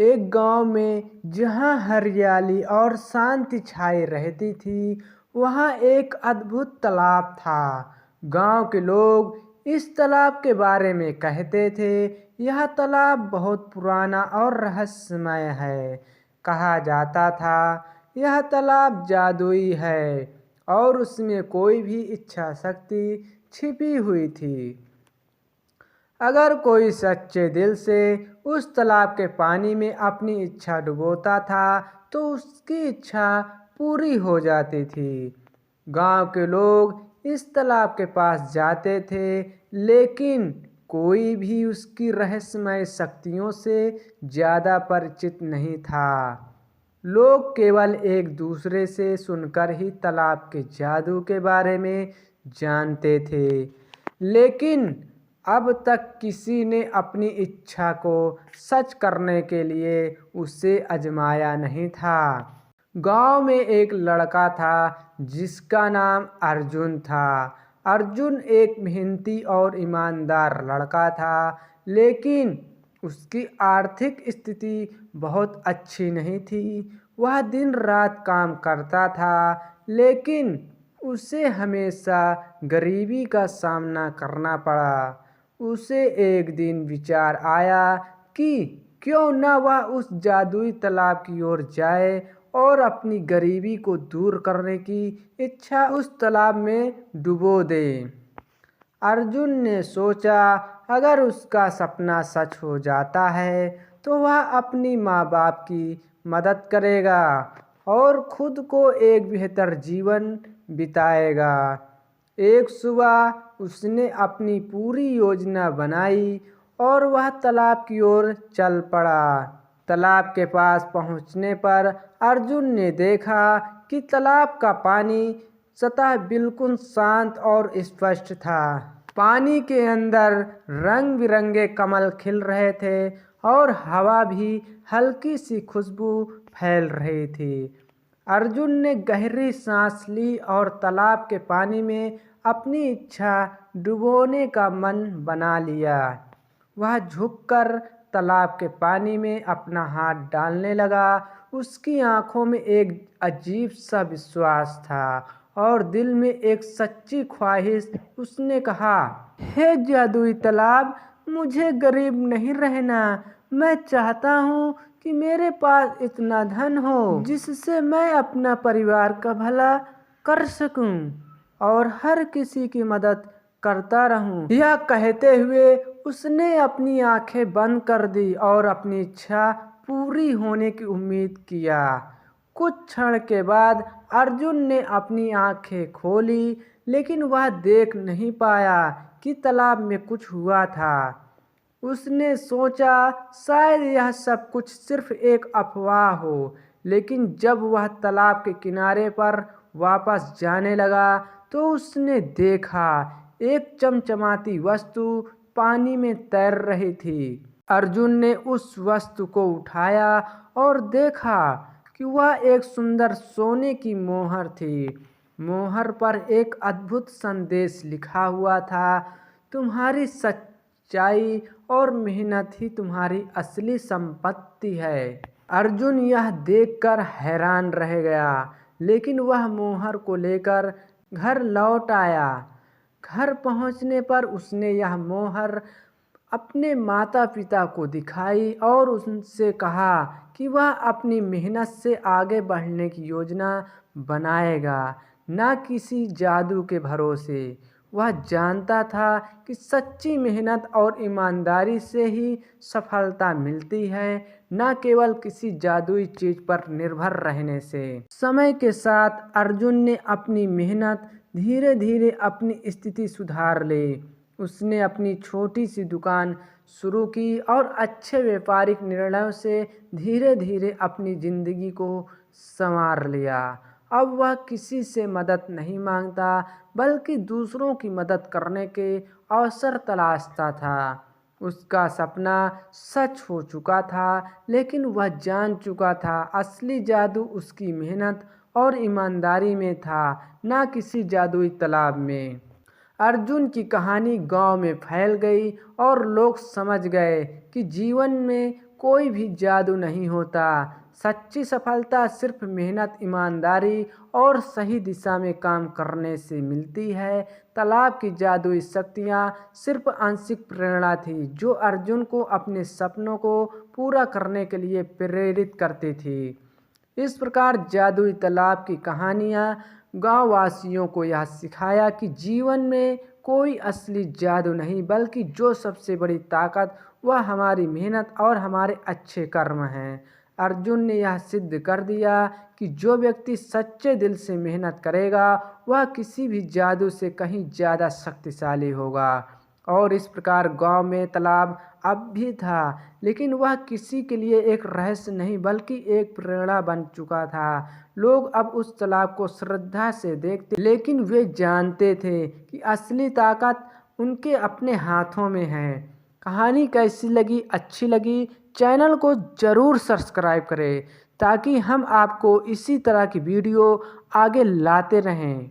एक गांव में जहां हरियाली और शांति छाई रहती थी, वहां एक अद्भुत तालाब था। गांव के लोग इस तालाब के बारे में कहते थे, यह तालाब बहुत पुराना और रहस्यमय है। कहा जाता था, यह तालाब जादुई है और उसमें कोई भी इच्छा शक्ति छिपी हुई थी। अगर कोई सच्चे दिल से उस तालाब के पानी में अपनी इच्छा डुबोता था, तो उसकी इच्छा पूरी हो जाती थी। गांव के लोग इस तालाब के पास जाते थे, लेकिन कोई भी उसकी रहस्यमय शक्तियों से ज़्यादा परिचित नहीं था। लोग केवल एक दूसरे से सुनकर ही तालाब के जादू के बारे में जानते थे, लेकिन अब तक किसी ने अपनी इच्छा को सच करने के लिए उसे आजमाया नहीं था। गांव में एक लड़का था जिसका नाम अर्जुन था। अर्जुन एक मेहनती और ईमानदार लड़का था, लेकिन उसकी आर्थिक स्थिति बहुत अच्छी नहीं थी। वह दिन रात काम करता था, लेकिन उसे हमेशा गरीबी का सामना करना पड़ा। उसे एक दिन विचार आया कि क्यों न वह उस जादुई तालाब की ओर जाए और अपनी गरीबी को दूर करने की इच्छा उस तालाब में डुबो दे। अर्जुन ने सोचा, अगर उसका सपना सच हो जाता है तो वह अपनी माँ बाप की मदद करेगा और खुद को एक बेहतर जीवन बिताएगा। एक सुबह उसने अपनी पूरी योजना बनाई और वह तालाब की ओर चल पड़ा। तालाब के पास पहुंचने पर अर्जुन ने देखा कि तालाब का पानी सतह बिल्कुल शांत और स्पष्ट था। पानी के अंदर रंग बिरंगे कमल खिल रहे थे और हवा भी हल्की सी खुशबू फैल रही थी। अर्जुन ने गहरी सांस ली और तालाब के पानी में अपनी इच्छा डुबोने का मन बना लिया। वह झुककर तालाब के पानी में अपना हाथ डालने लगा। उसकी आंखों में एक अजीब सा विश्वास था और दिल में एक सच्ची ख्वाहिश। उसने कहा, हे जादुई तालाब, मुझे गरीब नहीं रहना। मैं चाहता हूँ कि मेरे पास इतना धन हो जिससे मैं अपना परिवार का भला कर सकूं और हर किसी की मदद करता रहूं। यह कहते हुए उसने अपनी आंखें बंद कर दी और अपनी इच्छा पूरी होने की उम्मीद किया। कुछ क्षण के बाद अर्जुन ने अपनी आंखें खोली, लेकिन वह देख नहीं पाया कि तालाब में कुछ हुआ था। उसने सोचा शायद यह सब कुछ सिर्फ एक अफवाह हो, लेकिन जब वह तालाब के किनारे पर वापस जाने लगा तो उसने देखा एक चमचमाती वस्तु पानी में तैर रही थी। अर्जुन ने उस वस्तु को उठाया और देखा कि वह एक सुंदर सोने की मोहर थी। मोहर पर एक अद्भुत संदेश लिखा हुआ था, तुम्हारी सच्चाई और मेहनत ही तुम्हारी असली संपत्ति है। अर्जुन यह देखकर हैरान रह गया, लेकिन वह मोहर को लेकर घर लौट आया। घर पहुंचने पर उसने यह मोहर अपने माता पिता को दिखाई और उनसे कहा कि वह अपनी मेहनत से आगे बढ़ने की योजना बनाएगा, न किसी जादू के भरोसे। वह जानता था कि सच्ची मेहनत और ईमानदारी से ही सफलता मिलती है, न केवल किसी जादुई चीज पर निर्भर रहने से। समय के साथ अर्जुन ने अपनी मेहनत धीरे धीरे अपनी स्थिति सुधार ली। उसने अपनी छोटी सी दुकान शुरू की और अच्छे व्यापारिक निर्णयों से धीरे धीरे अपनी जिंदगी को संवार लिया। अब वह किसी से मदद नहीं मांगता, बल्कि दूसरों की मदद करने के अवसर तलाशता था। उसका सपना सच हो चुका था, लेकिन वह जान चुका था असली जादू उसकी मेहनत और ईमानदारी में था, न किसी जादुई तालाब में। अर्जुन की कहानी गांव में फैल गई और लोग समझ गए कि जीवन में कोई भी जादू नहीं होता। सच्ची सफलता सिर्फ मेहनत, ईमानदारी और सही दिशा में काम करने से मिलती है। तालाब की जादुई शक्तियाँ सिर्फ आंशिक प्रेरणा थी, जो अर्जुन को अपने सपनों को पूरा करने के लिए प्रेरित करती थी। इस प्रकार जादुई तालाब की कहानियाँ गाँव वासियों को यह सिखाया कि जीवन में कोई असली जादू नहीं, बल्कि जो सबसे बड़ी ताकत वह हमारी मेहनत और हमारे अच्छे कर्म हैं। अर्जुन ने यह सिद्ध कर दिया कि जो व्यक्ति सच्चे दिल से मेहनत करेगा वह किसी भी जादू से कहीं ज़्यादा शक्तिशाली होगा। और इस प्रकार गांव में तालाब अब भी था, लेकिन वह किसी के लिए एक रहस्य नहीं बल्कि एक प्रेरणा बन चुका था। लोग अब उस तालाब को श्रद्धा से देखते, लेकिन वे जानते थे कि असली ताकत उनके अपने हाथों में है। कहानी कैसी लगी? अच्छी लगी? चैनल को ज़रूर सब्सक्राइब करें ताकि हम आपको इसी तरह की वीडियो आगे लाते रहें।